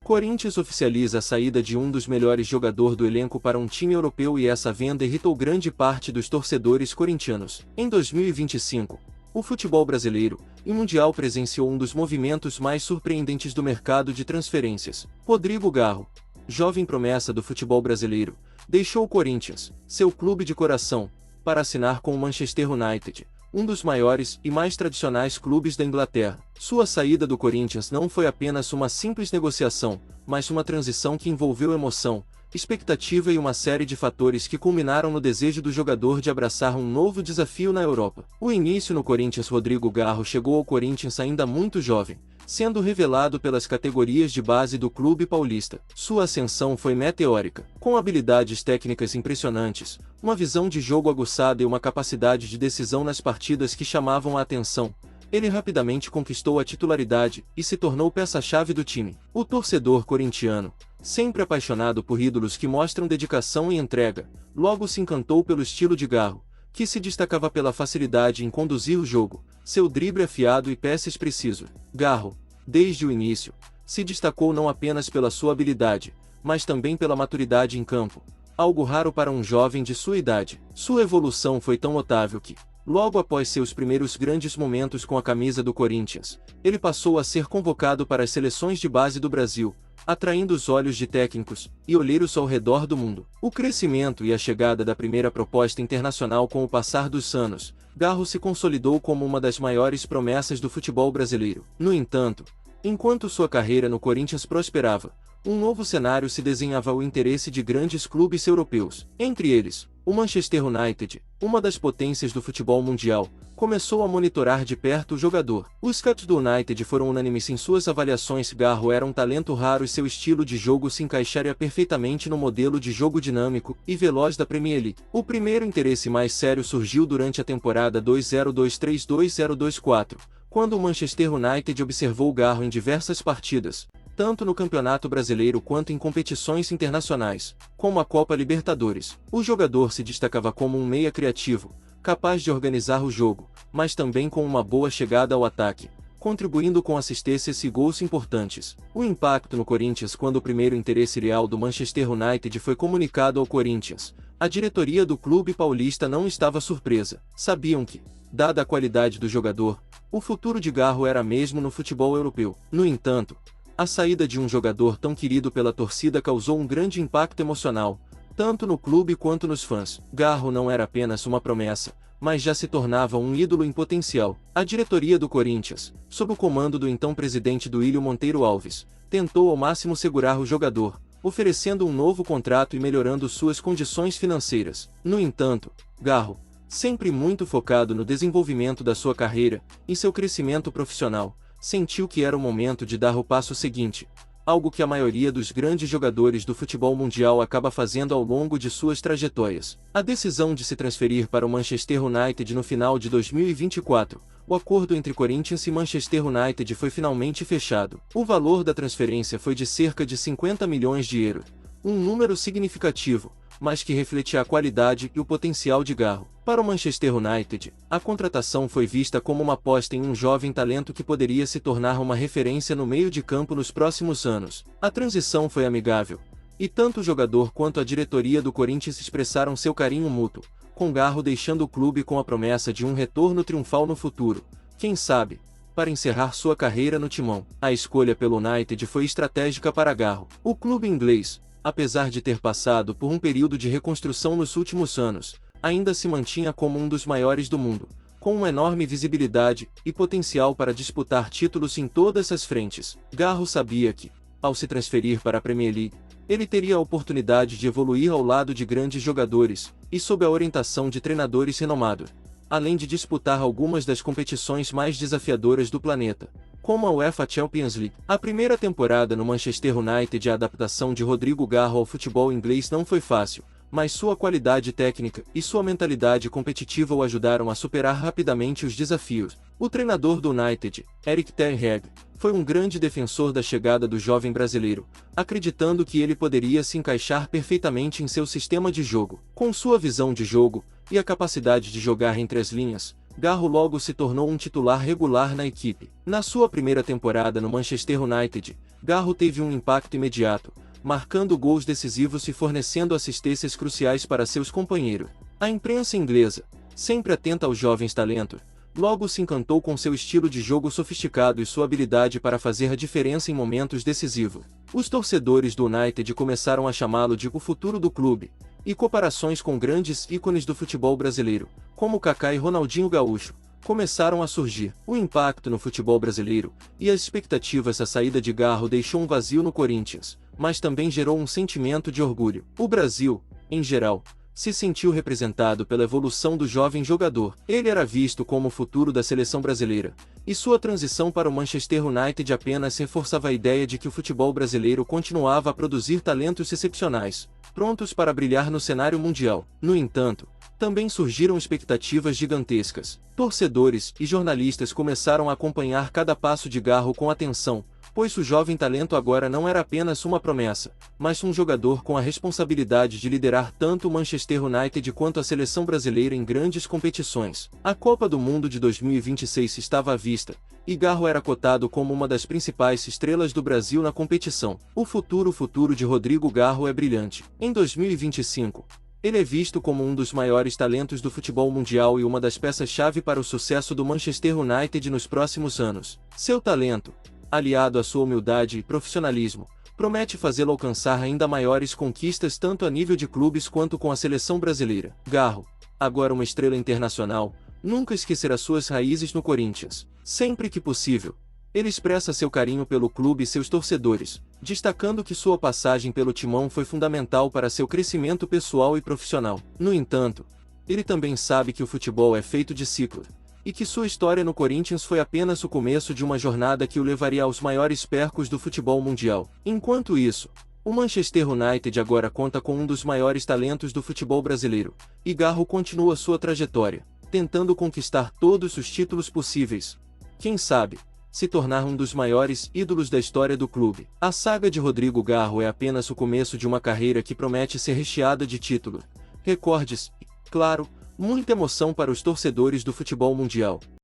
Corinthians oficializa a saída de um dos melhores jogadores do elenco para um time europeu e essa venda irritou grande parte dos torcedores corintianos. Em 2025, o futebol brasileiro e mundial presenciou um dos movimentos mais surpreendentes do mercado de transferências. Rodrigo Garro, jovem promessa do futebol brasileiro, deixou o Corinthians, seu clube de coração, para assinar com o Manchester United, um dos maiores e mais tradicionais clubes da Inglaterra. Sua saída do Corinthians não foi apenas uma simples negociação, mas uma transição que envolveu emoção, expectativa e uma série de fatores que culminaram no desejo do jogador de abraçar um novo desafio na Europa. O início no Corinthians. Rodrigo Garro chegou ao Corinthians ainda muito jovem, sendo revelado pelas categorias de base do clube paulista. Sua ascensão foi meteórica, com habilidades técnicas impressionantes, uma visão de jogo aguçada e uma capacidade de decisão nas partidas que chamavam a atenção. Ele rapidamente conquistou a titularidade e se tornou peça-chave do time. O torcedor corintiano, sempre apaixonado por ídolos que mostram dedicação e entrega, logo se encantou pelo estilo de Garro, que se destacava pela facilidade em conduzir o jogo, seu drible afiado e passes precisos. Garro, desde o início, se destacou não apenas pela sua habilidade, mas também pela maturidade em campo, algo raro para um jovem de sua idade. Sua evolução foi tão notável que, logo após seus primeiros grandes momentos com a camisa do Corinthians, ele passou a ser convocado para as seleções de base do Brasil, atraindo os olhos de técnicos e olheiros ao redor do mundo. O crescimento e a chegada da primeira proposta internacional. Com o passar dos anos, Garro se consolidou como uma das maiores promessas do futebol brasileiro. No entanto, enquanto sua carreira no Corinthians prosperava, um novo cenário se desenhava: o interesse de grandes clubes europeus. Entre eles, o Manchester United, uma das potências do futebol mundial, começou a monitorar de perto o jogador. Os scouts do United foram unânimes em suas avaliações. Garro era um talento raro e seu estilo de jogo se encaixaria perfeitamente no modelo de jogo dinâmico e veloz da Premier League. O primeiro interesse mais sério surgiu durante a temporada 2023-2024, quando o Manchester United observou Garro em diversas partidas, tanto no Campeonato Brasileiro quanto em competições internacionais, como a Copa Libertadores. O jogador se destacava como um meia criativo, capaz de organizar o jogo, mas também com uma boa chegada ao ataque, contribuindo com assistências e gols importantes. O impacto no Corinthians. Quando o primeiro interesse real do Manchester United foi comunicado ao Corinthians, a diretoria do clube paulista não estava surpresa. Sabiam que, dada a qualidade do jogador, o futuro de Garro era mesmo no futebol europeu. No entanto, a saída de um jogador tão querido pela torcida causou um grande impacto emocional, tanto no clube quanto nos fãs. Garro não era apenas uma promessa, mas já se tornava um ídolo em potencial. A diretoria do Corinthians, sob o comando do então presidente Duílio Monteiro Alves, tentou ao máximo segurar o jogador, oferecendo um novo contrato e melhorando suas condições financeiras. No entanto, Garro, sempre muito focado no desenvolvimento da sua carreira e seu crescimento profissional, sentiu que era o momento de dar o passo seguinte, algo que a maioria dos grandes jogadores do futebol mundial acaba fazendo ao longo de suas trajetórias. A decisão de se transferir para o Manchester United no final de 2024, o acordo entre Corinthians e Manchester United foi finalmente fechado. O valor da transferência foi de cerca de 50 milhões de euros, um número significativo, mas que refletia a qualidade e o potencial de Garro. Para o Manchester United, a contratação foi vista como uma aposta em um jovem talento que poderia se tornar uma referência no meio de campo nos próximos anos. A transição foi amigável, e tanto o jogador quanto a diretoria do Corinthians expressaram seu carinho mútuo, com Garro deixando o clube com a promessa de um retorno triunfal no futuro, quem sabe, para encerrar sua carreira no timão. A escolha pelo United foi estratégica para Garro. O clube inglês, apesar de ter passado por um período de reconstrução nos últimos anos, ainda se mantinha como um dos maiores do mundo, com uma enorme visibilidade e potencial para disputar títulos em todas as frentes. Garro sabia que, ao se transferir para a Premier League, ele teria a oportunidade de evoluir ao lado de grandes jogadores e sob a orientação de treinadores renomados, além de disputar algumas das competições mais desafiadoras do planeta, como a UEFA Champions League. A primeira temporada no Manchester United. A adaptação de Rodrigo Garro ao futebol inglês não foi fácil, mas sua qualidade técnica e sua mentalidade competitiva o ajudaram a superar rapidamente os desafios. O treinador do United, Erik ten Hag, foi um grande defensor da chegada do jovem brasileiro, acreditando que ele poderia se encaixar perfeitamente em seu sistema de jogo. Com sua visão de jogo e a capacidade de jogar entre as linhas, Garro logo se tornou um titular regular na equipe. Na sua primeira temporada no Manchester United, Garro teve um impacto imediato, marcando gols decisivos e fornecendo assistências cruciais para seus companheiros. A imprensa inglesa, sempre atenta aos jovens talentos, logo se encantou com seu estilo de jogo sofisticado e sua habilidade para fazer a diferença em momentos decisivos. Os torcedores do United começaram a chamá-lo de o futuro do clube, e comparações com grandes ícones do futebol brasileiro, como Kaká e Ronaldinho Gaúcho, começaram a surgir. O impacto no futebol brasileiro e as expectativas da saída de Garro deixou um vazio no Corinthians, mas também gerou um sentimento de orgulho. O Brasil, em geral, se sentiu representado pela evolução do jovem jogador. Ele era visto como o futuro da seleção brasileira, e sua transição para o Manchester United apenas reforçava a ideia de que o futebol brasileiro continuava a produzir talentos excepcionais, prontos para brilhar no cenário mundial. No entanto, também surgiram expectativas gigantescas. Torcedores e jornalistas começaram a acompanhar cada passo de Garro com atenção, pois o jovem talento agora não era apenas uma promessa, mas um jogador com a responsabilidade de liderar tanto o Manchester United quanto a seleção brasileira em grandes competições. A Copa do Mundo de 2026 estava à vista, e Garro era cotado como uma das principais estrelas do Brasil na competição. O futuro de Rodrigo Garro é brilhante. Em 2025, ele é visto como um dos maiores talentos do futebol mundial e uma das peças-chave para o sucesso do Manchester United nos próximos anos. Seu talento, aliado à sua humildade e profissionalismo, promete fazê-lo alcançar ainda maiores conquistas tanto a nível de clubes quanto com a seleção brasileira. Garro, agora uma estrela internacional, nunca esquecerá suas raízes no Corinthians. Sempre que possível, ele expressa seu carinho pelo clube e seus torcedores, destacando que sua passagem pelo timão foi fundamental para seu crescimento pessoal e profissional. No entanto, ele também sabe que o futebol é feito de ciclos, e que sua história no Corinthians foi apenas o começo de uma jornada que o levaria aos maiores percos do futebol mundial. Enquanto isso, o Manchester United agora conta com um dos maiores talentos do futebol brasileiro, e Garro continua sua trajetória, tentando conquistar todos os títulos possíveis. Quem sabe, se tornar um dos maiores ídolos da história do clube. A saga de Rodrigo Garro é apenas o começo de uma carreira que promete ser recheada de títulos, recordes e, claro, muita emoção para os torcedores do futebol mundial.